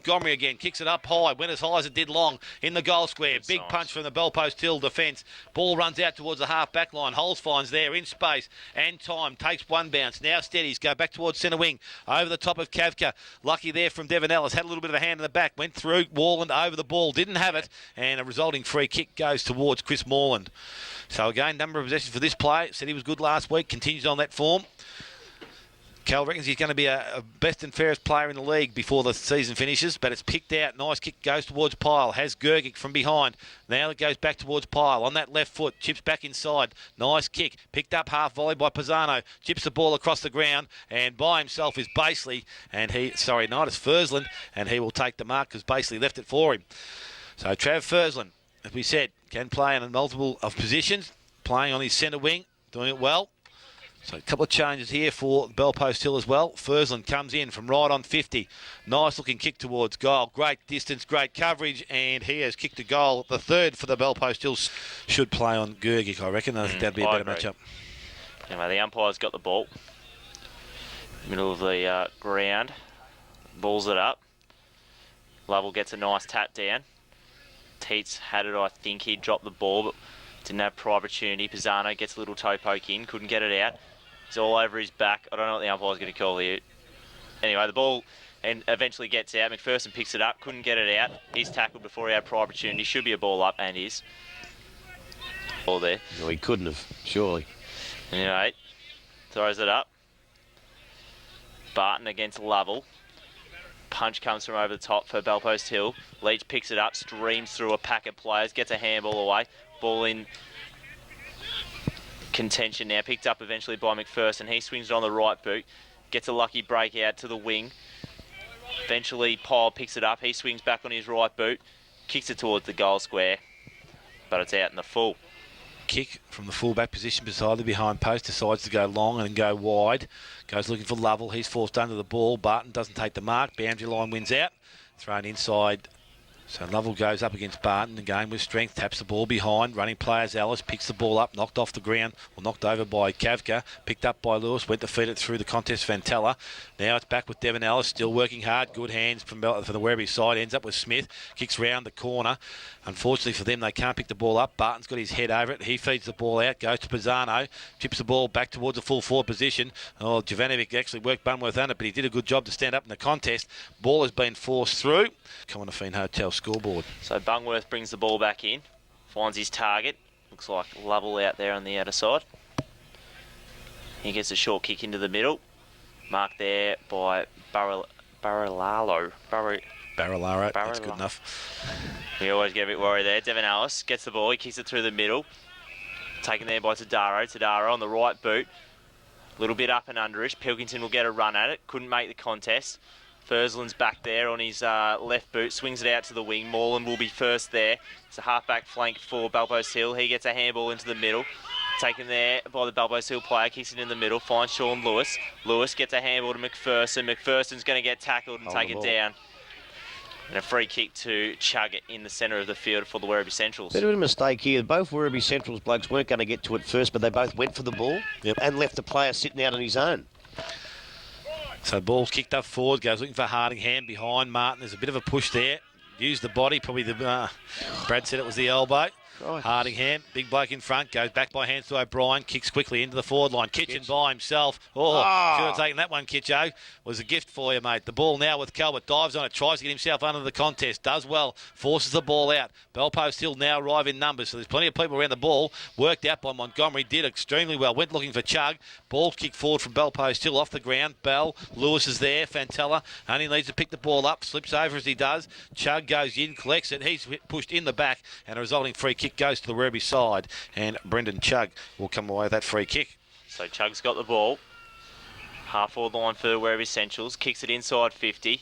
Montgomery again. Kicks it up high. Went as high as it did long in the goal square. Big punch from the Bell Post Hill defence. Ball runs out towards the half back line. Holes finds there in space and time. Takes one bounce. Now steadies. Go back towards centre wing. Over the top of Kavka. Lucky there from Devon Ellis. Had a little bit of a hand in the back. Went through Warland over the ball. Didn't have it. And a resulting free kick goes towards Chris Morland. So again, number of possessions for this play. Said he was good last week. Continues on that form. Cal reckons he's going to be a best and fairest player in the league before the season finishes, but it's picked out. Nice kick goes towards Pyle. Has Gergic from behind. Now it goes back towards Pyle. On that left foot, chips back inside. Nice kick. Picked up half volley by Pisano. Chips the ball across the ground, and by himself is Baseley. And it's Fursland, and he will take the mark because Baseley left it for him. So Trav Fursland, as we said, can play in a multiple of positions, playing on his centre wing, doing it well. So a couple of changes here for Bell Post Hill as well. Fursland comes in from right on 50. Nice looking kick towards goal. Great distance, great coverage, and he has kicked a goal. The third for the Bell Post Hills. Should play on Gergic, I reckon. I think that'd be a better matchup. Anyway, the umpire's got the ball. Middle of the ground. Balls it up. Lovell gets a nice tap down. Teets had it, I think he'd dropped the ball, but didn't have prior opportunity. Pisano gets a little toe poke in, couldn't get it out. He's all over his back. I don't know what the umpire's going to call here. Anyway, the ball and eventually gets out. McPherson picks it up, couldn't get it out. He's tackled before he had prior opportunity. Should be a ball up, and is. Ball there. No, he couldn't have, surely. Anyway, throws it up. Barton against Lovell. Punch comes from over the top for Bell Post Hill. Leach picks it up, streams through a pack of players, gets a handball away. Ball in contention now, picked up eventually by McPherson. He swings it on the right boot, gets a lucky break out to the wing. Eventually Pyle picks it up, he swings back on his right boot, kicks it towards the goal square, but it's out in the full. Kick from the full-back position beside the behind post, decides to go long and go wide. Goes looking for Lovell, he's forced under the ball. Barton doesn't take the mark, boundary line wins out. Thrown inside. So Lovell goes up against Barton again with strength, taps the ball behind, running players. Ellis picks the ball up, knocked off the ground, or knocked over by Kavka, picked up by Lewis, went to feed it through the contest Vantella. Now it's back with Devon Ellis, still working hard, good hands from the Werribee side, ends up with Smith, kicks round the corner. Unfortunately for them, they can't pick the ball up. Barton's got his head over it, he feeds the ball out, goes to Pisano, chips the ball back towards the full forward position. Oh, Jovanovic actually worked Bunworth on it, but he did a good job to stand up in the contest. Ball has been forced through. Come on, Affine Hotel scoreboard. So Bungworth brings the ball back in, finds his target. Looks like Lovell out there on the outer side. He gets a short kick into the middle. Marked there by Barillaro. That's good enough. We always get a bit worried there. Devon Ellis gets the ball, he kicks it through the middle. Taken there by Tadaro. Tadaro on the right boot. A little bit up and underish. Pilkington will get a run at it. Couldn't make the contest. Fursland's back there on his left boot, swings it out to the wing. Morland will be first there. It's a half-back flank for Bell Post Hill. He gets a handball into the middle. Taken there by the Bell Post Hill player, kicks it in the middle, finds Sean Lewis. Lewis gets a handball to McPherson. McPherson's going to get tackled and take it down. And a free kick to Chug in the centre of the field for the Werribee Centrals. Bit of a mistake here. Both Werribee Centrals blokes weren't going to get to it first, but they both went for the ball and left the player sitting out on his own. So ball's kicked up forward, goes looking for Hardingham behind Martin. There's a bit of a push there. Used the body, probably the Brad said it was the elbow. Right. Hardingham, big bloke in front, goes back by hands to O'Brien, kicks quickly into the forward line. Kitchen by himself. Should have taken that one, Kitcho. Was a gift for you, mate. The ball now with Calvert, dives on it, tries to get himself under the contest, does well, forces the ball out. Bell Post Hill now arrive in numbers, so there's plenty of people around the ball. Worked out by Montgomery, did extremely well. Went looking for Chug. Ball kicked forward from Bell Post Hill off the ground. Bell, Lewis is there. Fantella only needs to pick the ball up, slips over as he does. Chug goes in, collects it. He's pushed in the back, and a resulting free kick goes to the Werribee side, and Brendan Chug will come away with that free kick. So Chug's got the ball. Half forward line for Werribee Centrals. Kicks it inside 50.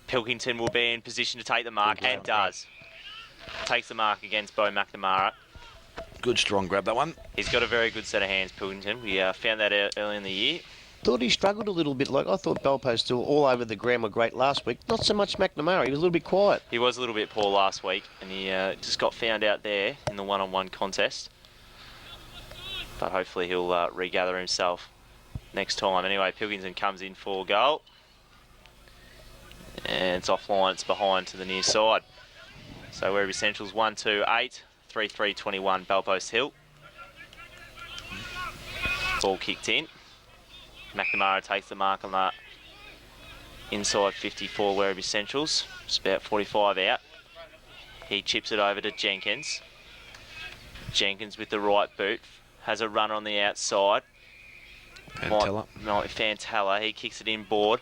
Pilkington will be in position to take the mark, and does. Takes the mark against Bo McNamara. Good strong grab, that one. He's got a very good set of hands, Pilkington. We found that out early in the year. Thought he struggled a little bit. Like I thought Bell Post Hill all over the ground were great last week. Not so much McNamara. He was a little bit quiet. He was a little bit poor last week, and he just got found out there in the one-on-one contest. But hopefully he'll regather himself next time. Anyway, Pilkington comes in for goal. And it's offline, it's behind to the near side. So Werribee Central's 1-2-8, 3-3-21 Bellpost Hill. Ball kicked in. McNamara takes the mark on that inside 54 Werribee Central's. It's about 45 out. He chips it over to Jenkins. Jenkins with the right boot. Has a runner on the outside. Fantella. He kicks it inboard.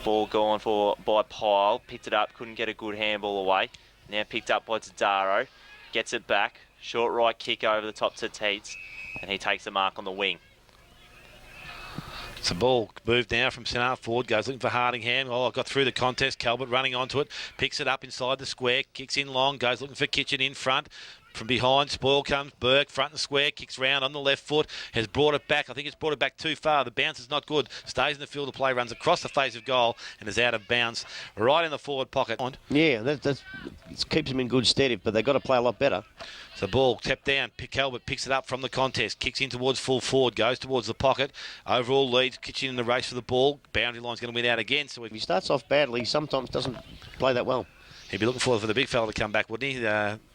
Ball gone by Pyle. Picked it up. Couldn't get a good handball away. Now picked up by Tadaro. Gets it back. Short right kick over the top to Teets. And he takes the mark on the wing. It's a ball moved now from centre forward, goes looking for Hardingham. Oh, got through the contest. Calvert running onto it, picks it up inside the square, kicks in long, goes looking for Kitchen in front. From behind, Spoil comes, Burke, front and square, kicks round on the left foot, has brought it back. I think it's brought it back too far. The bounce is not good. Stays in the field of play, runs across the face of goal and is out of bounds right in the forward pocket. Yeah, that keeps him in good stead, but they've got to play a lot better. So ball tapped down. Calvert picks it up from the contest, kicks in towards full forward, goes towards the pocket. Overall leads, Kitchen in the race for the ball. Boundary line's going to win out again. So if he starts off badly, he sometimes doesn't play that well. He'd be looking forward for the big fella to come back, wouldn't he?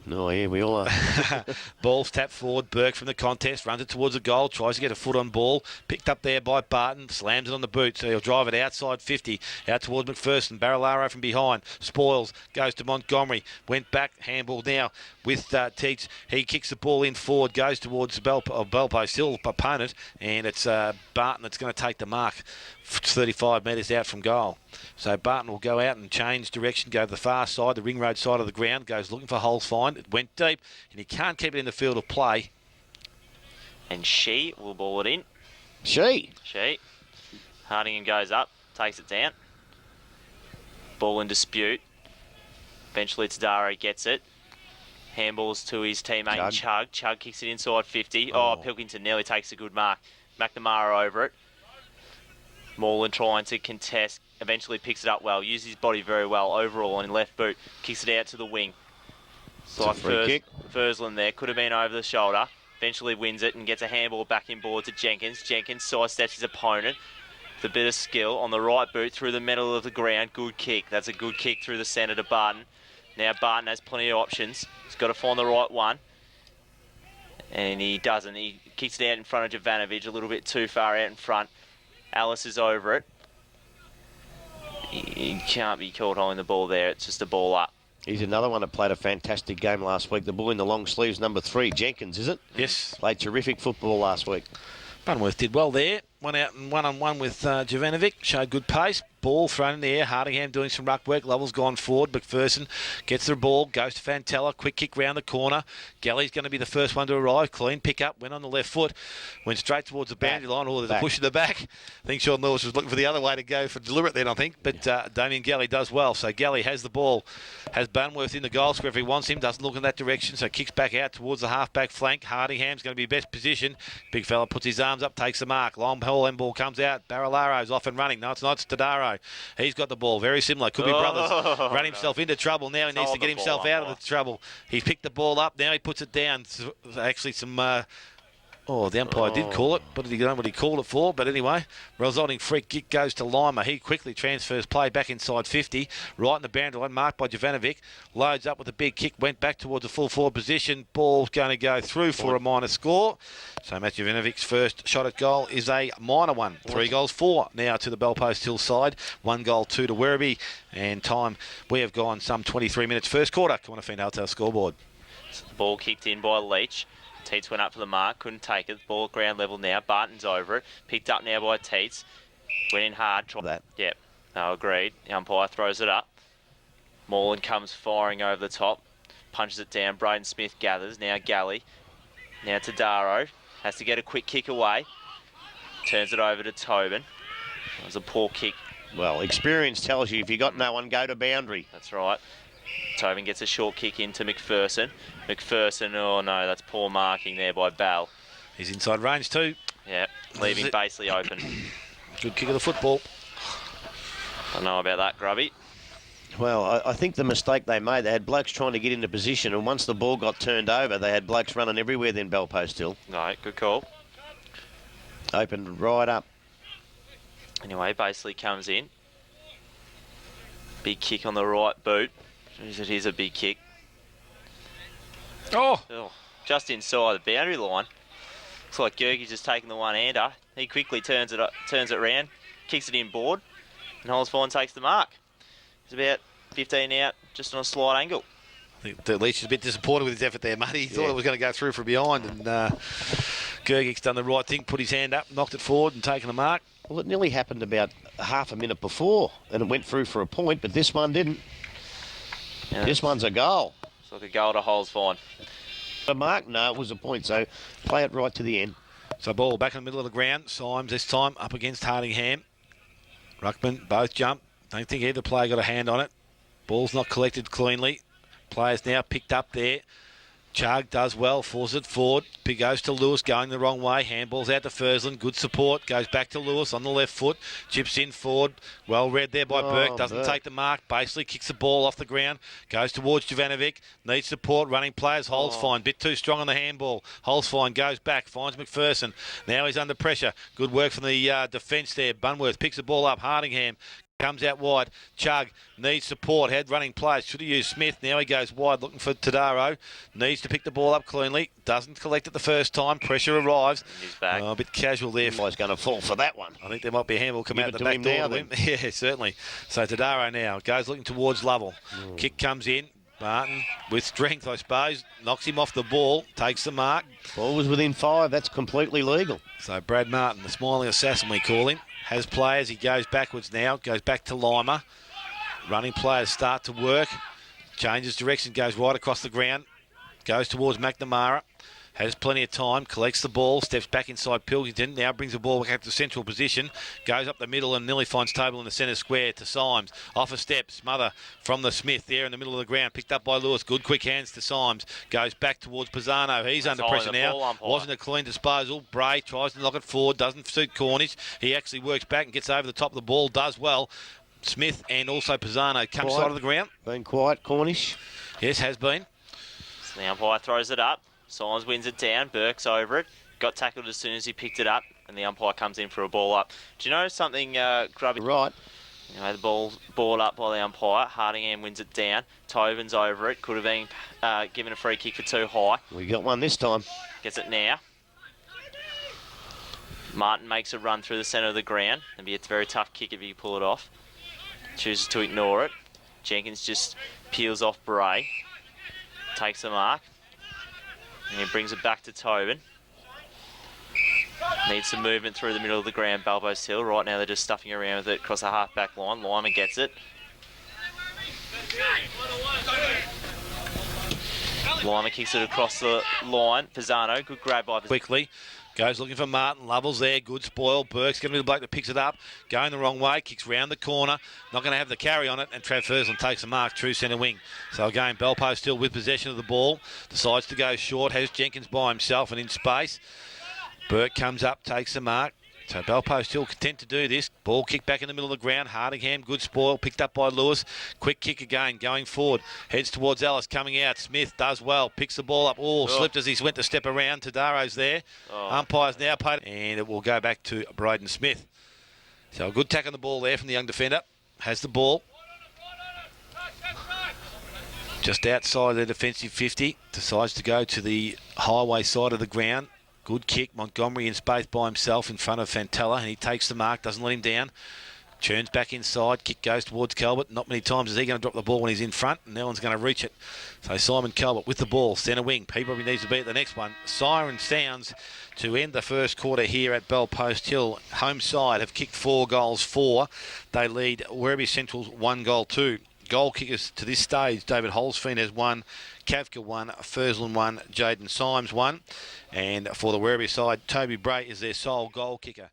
No, yeah, we all are. Ball's tapped forward. Burke from the contest runs it towards the goal. Tries to get a foot on ball. Picked up there by Barton. Slams it on the boot. So he'll drive it outside 50. Out towards McPherson. Barilaro from behind. Spoils. Goes to Montgomery. Went back. Handball now with Teets. He kicks the ball in forward. Goes towards the Bellpost Hill opponent. And it's Barton that's going to take the mark. 35 metres out from goal. So Barton will go out and change direction, go to the far side, the ring road side of the ground, goes looking for holes find. It went deep, and he can't keep it in the field of play. And she will ball it in. She. Hardingham goes up, takes it down. Ball in dispute. Eventually Tadaro gets it. Handballs to his teammate Chug. Chug kicks it inside 50. Oh, Pilkington nearly takes a good mark. McNamara over it. Moreland trying to contest, eventually picks it up well, uses his body very well overall on left boot, kicks it out to the wing. So like Fursland there, could have been over the shoulder, eventually wins it and gets a handball back inboard to Jenkins. Jenkins sidesteps his opponent with a bit of skill on the right boot through the middle of the ground. Good kick, that's a good kick through the centre to Barton. Now Barton has plenty of options, he's got to find the right one. And he doesn't, he kicks it out in front of Jovanovic, a little bit too far out in front. Alice is over it. He can't be caught holding the ball there. It's just a ball up. He's another one that played a fantastic game last week. The boy in the long sleeves, number 3, Jenkins, is it? Yes. Played terrific football last week. Bunworth did well there. Went out and one-on-one with Jovanovic. Showed good pace. Ball thrown in the air. Hardingham doing some ruck work. Lovell's gone forward. McPherson gets the ball. Goes to Fantella. Quick kick round the corner. Galley's going to be the first one to arrive. Clean pick up. Went on the left foot. Went straight towards the boundary line. Oh, there's a push in the back. I think Sean Lewis was looking for the other way to go for deliberate then, I think. But Damien Galley does well. So Galley has the ball. Has Bunworth in the goal square if he wants him. Doesn't look in that direction. So kicks back out towards the half-back flank. Hardingham's going to be best position. Big fella puts his arms up. Takes the mark. Long ball and ball comes out. Barilaro's off and running. No, it's not. It's Tadaro. He's got the ball. Very similar. Could be brothers. Run himself into trouble. Now he needs to get himself out of the trouble. He's picked the ball up. Now he puts it down. Actually, some... the umpire did call it, but he didn't know what he called it for. But anyway, resulting free kick goes to Lima. He quickly transfers play back inside 50, right in the boundary line, marked by Jovanovic. Loads up with a big kick, went back towards the full forward position. Ball's going to go through for a minor score. So Matt Jovanovic's first shot at goal is a minor one. 3 goals, 4 now to the Bellpost Hill side. 1 goal, 2 to Werribee. And time, we have gone some 23 minutes. First quarter. Come on, Finn Hotel scoreboard. Ball kicked in by Leach. Teets went up for the mark, couldn't take it. Ball at ground level now. Barton's over it. Picked up now by Teets. Went in hard. That. Yep. No, agreed. The umpire throws it up. Moreland comes firing over the top. Punches it down. Braden Smith gathers. Now Galley. Now Tadaro. Has to get a quick kick away. Turns it over to Tobin. That was a poor kick. Well, experience tells you if you got no one, go to boundary. That's right. Tobin gets a short kick into McPherson. McPherson, oh no, that's poor marking there by Bell. He's inside range too. Yeah, leaving Baseley open. Good kick of the football. I don't know about that, Grubby. Well, I think the mistake they made, they had blokes trying to get into position, and once the ball got turned over, they had blokes running everywhere then Bellpost Hill. No, good call. Opened right up. Anyway, Baseley comes in. Big kick on the right boot. Jeez, it is a big kick. Oh, Just inside the boundary line. Looks like Gergie's just taking the one-hander. He quickly turns it round, kicks it in board, and Holzfine takes the mark. He's about 15 out, just on a slight angle. I think at least he's a bit disappointed with his effort there, mate. He thought it was going to go through from behind, and Gergie's done the right thing, put his hand up, knocked it forward and taken the mark. Well, it nearly happened about half a minute before, and it went through for a point, but this one didn't. Yeah, this one's a goal. It's like a goal to Holzfine. A mark? No, it was a point, so play it right to the end. So ball back in the middle of the ground. Symes this time up against Hardingham. Ruckman, both jump. Don't think either player got a hand on it. Ball's not collected cleanly. Players now picked up there. Chug does well, forces it forward. Big goes to Lewis, going the wrong way. Handball's out to Fursland. Good support. Goes back to Lewis on the left foot. Chips in forward. Well read there by Burke. Doesn't take the mark. Basically kicks the ball off the ground. Goes towards Jovanovic. Needs support. Running players. Holzfine. Bit too strong on the handball. Holzfine goes back. Finds McPherson. Now he's under pressure. Good work from the defence there. Bunworth picks the ball up. Hardingham comes out wide. Chug needs support. Had running players. Should have used Smith. Now he goes wide looking for Tadaro. Needs to pick the ball up cleanly. Doesn't collect it the first time. Pressure arrives. He's back. A bit casual there. He's going to fall for that one. I think there might be a handball come out the back door. Now, yeah, certainly. So Tadaro now goes looking towards Lovell. Kick comes in. Martin with strength, I suppose. Knocks him off the ball. Takes the mark. Ball was within 5. That's completely legal. So Brad Martin, the smiling assassin we call him, has players. He goes backwards now. Goes back to Lima. Running players start to work. Changes direction. Goes right across the ground. Goes towards McNamara. Has plenty of time. Collects the ball. Steps back inside Pilkington. Now brings the ball back to central position. Goes up the middle and nearly finds Tobel in the centre square to Symes. Off a step. Smother from the Smith there in the middle of the ground. Picked up by Lewis. Good quick hands to Symes. Goes back towards Pisano. He's under pressure now. Wasn't a clean disposal. Bray tries to knock it forward. Doesn't suit Cornish. He actually works back and gets over the top of the ball. Does well. Smith and also Pisano come side of the ground. Been quiet, Cornish. Yes, has been. So the umpire throws it up. Symes wins it down. Burke's over it. Got tackled as soon as he picked it up, and the umpire comes in for a ball up. Do you know something, Grubby? Right. You know, the ball up by the umpire. Hardingham wins it down. Tobin's over it. Could have been given a free kick for too high. We got one this time. Gets it now. Martin makes a run through the centre of the ground. It'd be a very tough kick if he pull it off. Chooses to ignore it. Jenkins just peels off Bray. Takes the mark. And he brings it back to Tobin. Needs some movement through the middle of the ground, Balbo's Hill. Right now they're just stuffing around with it across the half-back line. Lyman gets it. Lyman kicks it across the line. Pisano, good grab by Pisano. Quickly. Goes looking for Martin. Lovell's there. Good spoil. Burke's going to be the bloke that picks it up. Going the wrong way. Kicks round the corner. Not going to have the carry on it. And Trav Fursland takes the mark. True centre wing. So again, Belpo still with possession of the ball. Decides to go short. Has Jenkins by himself and in space. Burke comes up. Takes the mark. So Belpo still content to do this. Ball kicked back in the middle of the ground. Hardingham, good spoil, picked up by Lewis. Quick kick again, going forward. Heads towards Ellis, coming out. Smith does well, picks the ball up. Slipped as he went to step around. Tadaro's there. Umpire's now paid. And it will go back to Braden Smith. So a good tack on the ball there from the young defender. Has the ball. Just outside the defensive 50. Decides to go to the highway side of the ground. Good kick. Montgomery in space by himself in front of Fantella, and he takes the mark, doesn't let him down. Churns back inside. Kick goes towards Calvert. Not many times is he going to drop the ball when he's in front, and no one's going to reach it. So Simon Calvert with the ball, centre wing. He probably needs to be at the next one. Siren sounds to end the first quarter here at Bell Post Hill. Home side have kicked 4 goals for. They lead Werribee Central's 1-2. Goal kickers to this stage, David Holzfien has 1, Kavka 1, Fursland 1, Jaden Symes 1. And for the Werribee side, Toby Bray is their sole goal kicker.